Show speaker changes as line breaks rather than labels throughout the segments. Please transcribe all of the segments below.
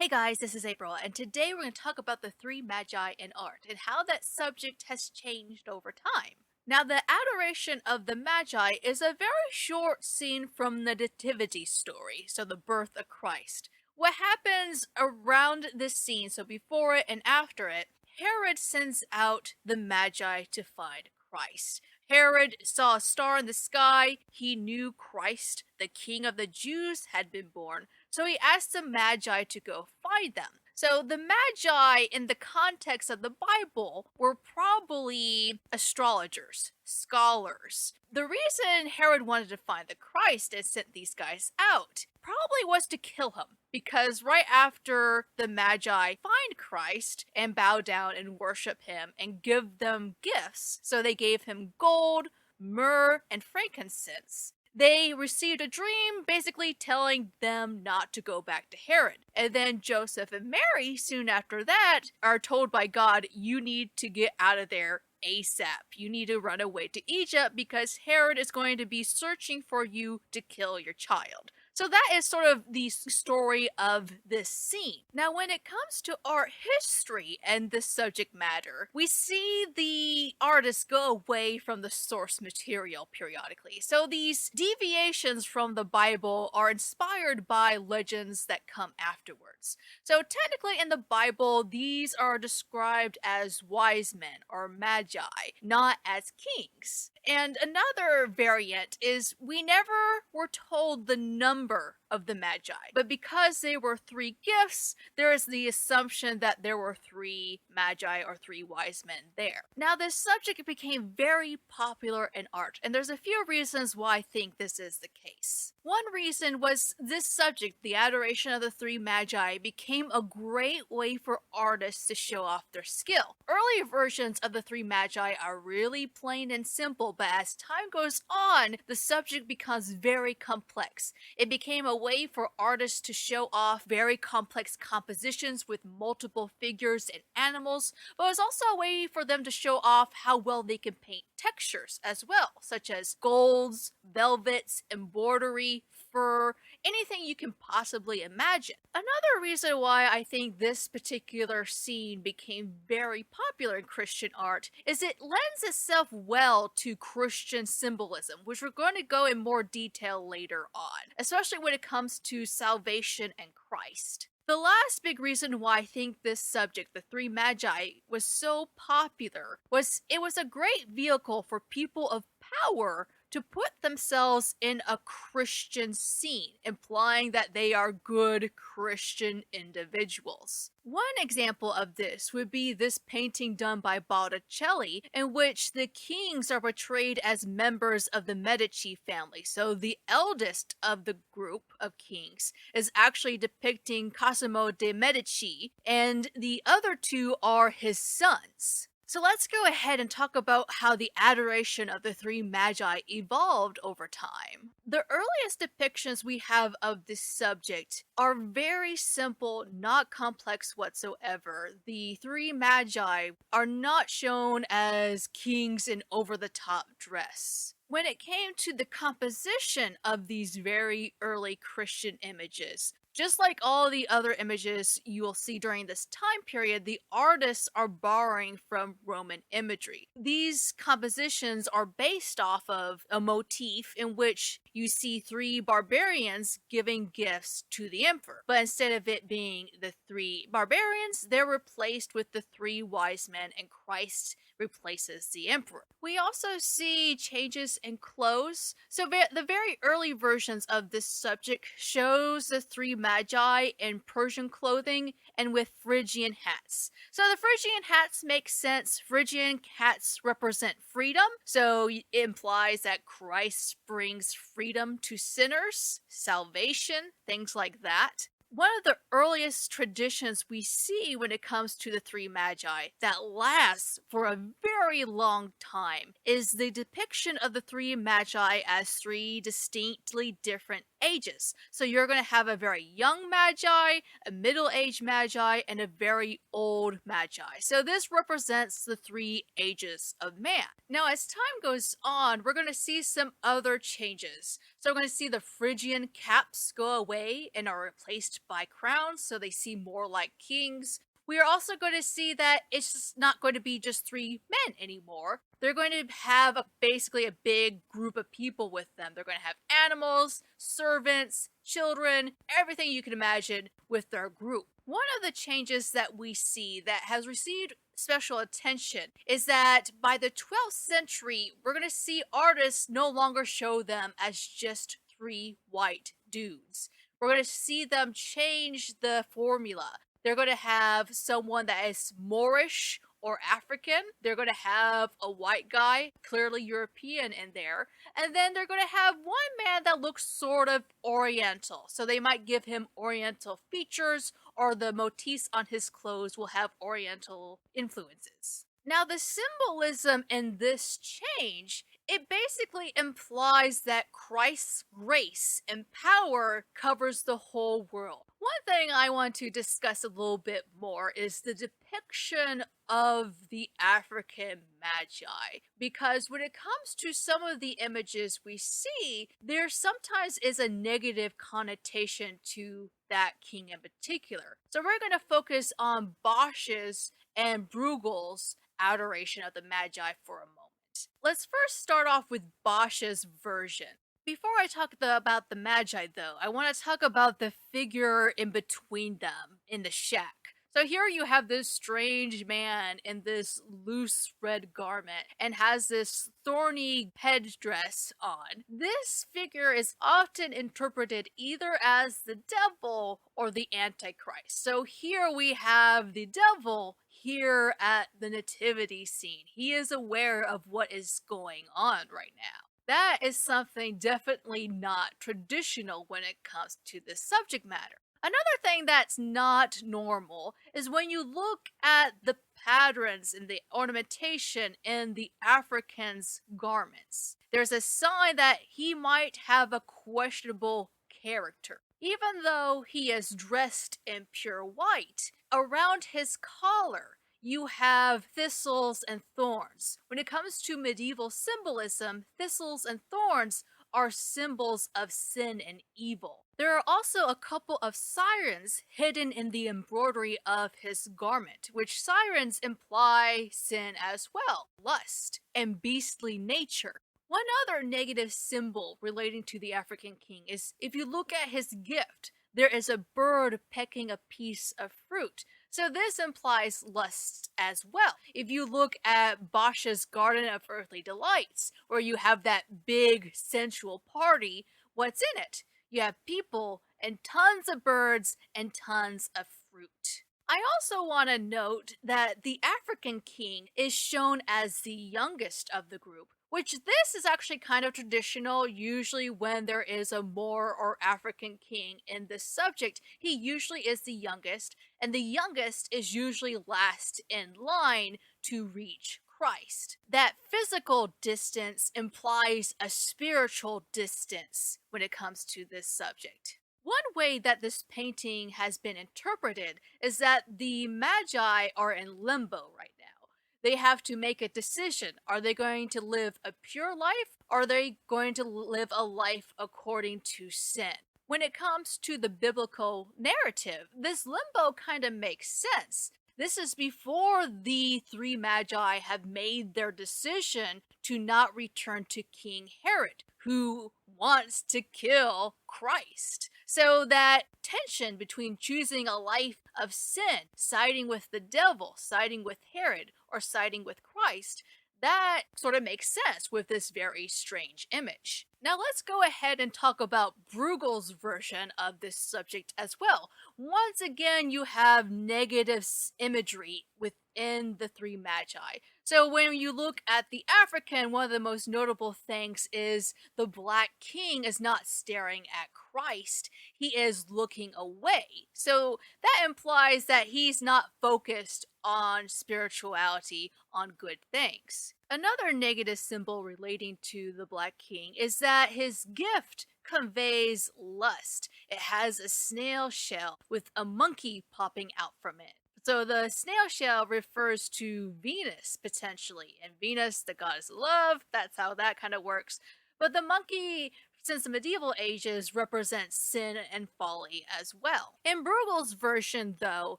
Hey guys, this is April, and today we're going to talk about the three magi in art and how that subject has changed over time. Now, the adoration of the magi is a very short scene from the nativity story, so the birth of Christ. What happens around this scene, so before it and after it, Herod sends out the magi to find Christ. Herod saw a star in the sky. He knew Christ, the King of the Jews, had been born. So he asked the Magi to go find them. So the Magi, in the context of the Bible, were probably astrologers, scholars. The reason Herod wanted to find the Christ and sent these guys out probably was to kill him. Because right after the Magi find Christ and bow down and worship him and give them gifts, so they gave him gold, myrrh, and frankincense. They received a dream basically telling them not to go back to Herod. And then Joseph and Mary, soon after that, are told by God, you need to get out of there ASAP. You need to run away to Egypt because Herod is going to be searching for you to kill your child. So that is sort of the story of this scene. Now, when it comes to art history and this subject matter, we see the artists go away from the source material periodically. So these deviations from the Bible are inspired by legends that come afterwards. So technically in the Bible, these are described as wise men or magi, not as kings. And another variant is we never were told the number of the Magi, but because they were three gifts, there is the assumption that there were three Magi or three wise men there. Now, this subject became very popular in art, and there's a few reasons why I think this is the case. One reason was this subject, the adoration of the three Magi, became a great way for artists to show off their skill. Early versions of the three Magi are really plain and simple, but as time goes on, the subject becomes very complex. It became a way for artists to show off very complex compositions with multiple figures and animals, but it was also a way for them to show off how well they can paint textures as well, such as golds, velvets, embroidery, fur, anything you can possibly imagine. Another reason why I think this particular scene became very popular in Christian art is it lends itself well to Christian symbolism, which we're going to go in more detail later on, especially when it comes to salvation and Christ. The last big reason why I think this subject, the three magi, was so popular was it was a great vehicle for people of power to put themselves in a Christian scene, implying that they are good Christian individuals. One example of this would be this painting done by Botticelli, in which the kings are portrayed as members of the Medici family. So the eldest of the group of kings is actually depicting Cosimo de' Medici, and the other two are his sons. So let's go ahead and talk about how the adoration of the three magi evolved over time. The earliest depictions we have of this subject are very simple, not complex whatsoever. The three magi are not shown as kings in over-the-top dress. When it came to the composition of these very early Christian images, just like all the other images you will see during this time period, the artists are borrowing from Roman imagery. These compositions are based off of a motif in which you see three barbarians giving gifts to the emperor. But instead of it being the three barbarians, they're replaced with the three wise men, and Christ replaces the emperor. We also see changes in clothes. So the very early versions of this subject shows the three magi in Persian clothing and with Phrygian hats. So the Phrygian hats make sense. Phrygian hats represent freedom, so it implies that Christ brings freedom to sinners, salvation, things like that. One of the earliest traditions we see when it comes to the three magi that lasts for a very long time is the depiction of the three magi as three distinctly different ages. So you're going to have a very young Magi, a middle-aged Magi, and a very old Magi. So this represents the three ages of man. Now, as time goes on, we're going to see some other changes. So we're going to see the Phrygian caps go away and are replaced by crowns, so they seem more like kings. We are also going to see that it's just not going to be just three men anymore. They're going to have basically a big group of people with them. They're going to have animals, servants, children, everything you can imagine with their group. One of the changes that we see that has received special attention is that by the 12th century, we're going to see artists no longer show them as just three white dudes. We're going to see them change the formula. They're going to have someone that is Moorish or African. They're going to have a white guy, clearly European in there. And then they're going to have one man that looks sort of Oriental. So they might give him Oriental features, or the motifs on his clothes will have Oriental influences. Now, the symbolism in this change, it basically implies that Christ's grace and power covers the whole world. One thing I want to discuss a little bit more is the depiction of the African Magi, because when it comes to some of the images we see, there sometimes is a negative connotation to that king in particular. So we're going to focus on Bosch's and Bruegel's Adoration of the Magi for a moment. Let's first start off with Bosch's version. Before I talk about the Magi, though, I want to talk about the figure in between them in the shack. So here you have this strange man in this loose red garment and has this thorny headdress on. This figure is often interpreted either as the devil or the Antichrist. So here we have the devil here at the nativity scene. He is aware of what is going on right now. That is something definitely not traditional when it comes to this subject matter. Another thing that's not normal is when you look at the patterns and the ornamentation in the African's garments. There's a sign that he might have a questionable character. Even though he is dressed in pure white, around his collar you have thistles and thorns. When it comes to medieval symbolism, thistles and thorns are symbols of sin and evil. There are also a couple of sirens hidden in the embroidery of his garment, which sirens imply sin as well, lust, and beastly nature. One other negative symbol relating to the African king is if you look at his gift, there is a bird pecking a piece of fruit. So this implies lust as well. If you look at Bosch's Garden of Earthly Delights, where you have that big sensual party, what's in it? You have people and tons of birds and tons of fruit. I also want to note that the African king is shown as the youngest of the group, which this is actually kind of traditional. Usually when there is a Moor or African king in this subject, he usually is the youngest, and the youngest is usually last in line to reach Christ. That physical distance implies a spiritual distance when it comes to this subject. One way that this painting has been interpreted is that the Magi are in limbo right now. They have to make a decision. Are they going to live a pure life, or are they going to live a life according to sin? When it comes to the biblical narrative, this limbo kind of makes sense. This is before the three Magi have made their decision to not return to King Herod, who wants to kill Christ. So that tension between choosing a life of sin, siding with the devil, siding with Herod, or siding with Christ, that sort of makes sense with this very strange image. Now let's go ahead and talk about Bruegel's version of this subject as well. Once again, you have negative imagery within the three Magi. So when you look at the African, one of the most notable things is the Black King is not staring at Christ, he is looking away. So that implies that he's not focused on spirituality, on good things. Another negative symbol relating to the Black King is that his gift conveys lust. It has a snail shell with a monkey popping out from it. So the snail shell refers to Venus, potentially, and Venus, the goddess of love, that's how that kind of works. But the monkey, since the medieval ages, represents sin and folly as well. In Bruegel's version, though,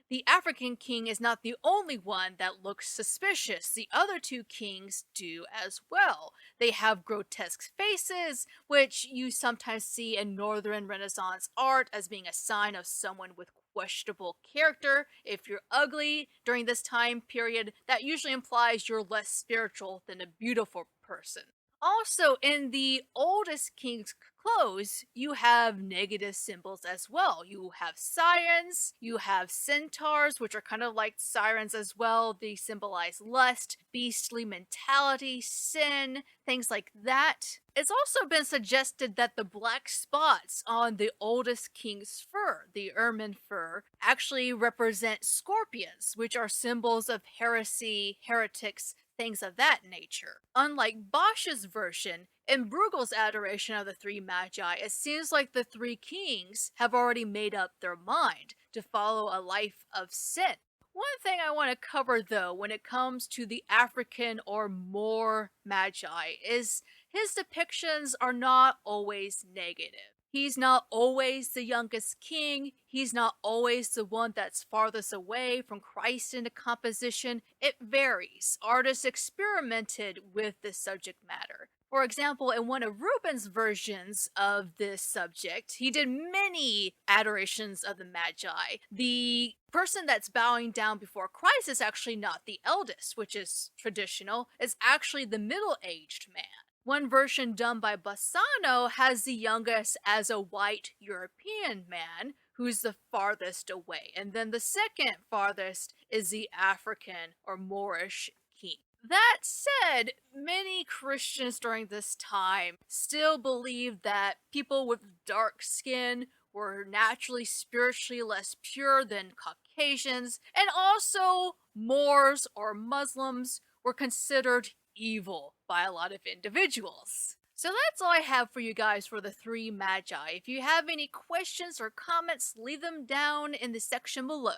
the African king is not the only one that looks suspicious. The other two kings do as well. They have grotesque faces, which you sometimes see in Northern Renaissance art as being a sign of someone with questionable character. If you're ugly during this time period, that usually implies you're less spiritual than a beautiful person. Also, in the oldest king's clothes, you have negative symbols as well. You have sirens, you have centaurs, which are kind of like sirens as well. They symbolize lust, beastly mentality, sin, things like that. It's also been suggested that the black spots on the oldest king's fur, the ermine fur, actually represent scorpions, which are symbols of heresy, heretics, things of that nature. Unlike Bosch's version, in Bruegel's adoration of the three magi, it seems like the three kings have already made up their mind to follow a life of sin. One thing I want to cover, though, when it comes to the African or Moor magi is his depictions are not always negative. He's not always the youngest king. He's not always the one that's farthest away from Christ in the composition. It varies. Artists experimented with this subject matter. For example, in one of Rubens' versions of this subject, he did many adorations of the Magi. The person that's bowing down before Christ is actually not the eldest, which is traditional. It's actually the middle-aged man. One version done by Bassano has the youngest as a white European man who's the farthest away, and then the second farthest is the African or Moorish king. That said, many Christians during this time still believed that people with dark skin were naturally spiritually less pure than Caucasians, and also Moors or Muslims were considered evil by a lot of individuals. So that's all I have for you guys for the three magi. If you have any questions or comments, leave them down in the section below.